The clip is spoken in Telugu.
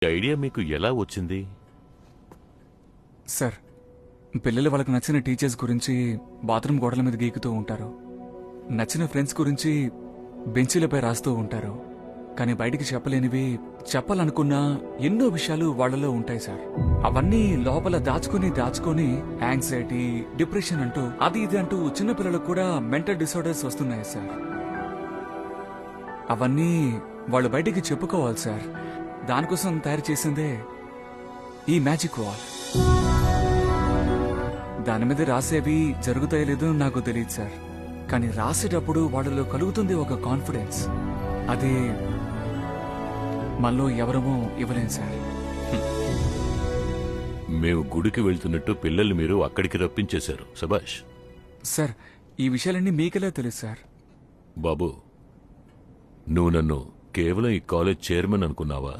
ఈ ఐడియా మీకు ఎలా వచ్చింది? సార్, పిల్లలు వాళ్ళకి నచ్చిన టీచర్స్ గురించి బాత్రూమ్ గోడల మీద గీకుతూ ఉంటారు. నచ్చిన ఫ్రెండ్స్ గురించి బెంచీలపై రాస్తూ ఉంటారు. కానీ బయటికి చెప్పలేనివి, చెప్పాలనుకున్న ఎన్నో విషయాలు వాళ్ళలో ఉంటాయి సార్. అవన్నీ లోపల దాచుకుని యాంగ్జైటీ, డిప్రెషన్ అంటూ అది ఇది అంటూ చిన్నపిల్లలకు కూడా మెంటల్ డిసార్డర్స్ వస్తున్నాయి సార్. అవన్నీ వాళ్ళు బయటికి చెప్పుకోవాలి సార్. దానికోసం తయారు చేసిందే ఈ మ్యాజిక్ వాల్. దాని మీద రాసేవి జరుగుతాయో లేదో నాకు తెలియదు సార్. కానీ రాసేటప్పుడు వాళ్ళలో కలుగుతుంది ఒక కాన్ఫిడెన్స్. అది మనలో ఎవరమో ఇవ్వలేం సార్. మేము గుడికి వెళ్తున్నట్టు పిల్లల్ని మీరు అక్కడికి రప్పించేశారు. శభాష్. సార్, ఈ విషయాలన్నీ మీకెలా తెలుసు సార్? బాబు, నువ్వు నన్ను కేవలం ఈ కాలేజ్ చైర్మన్ అనుకున్నావా?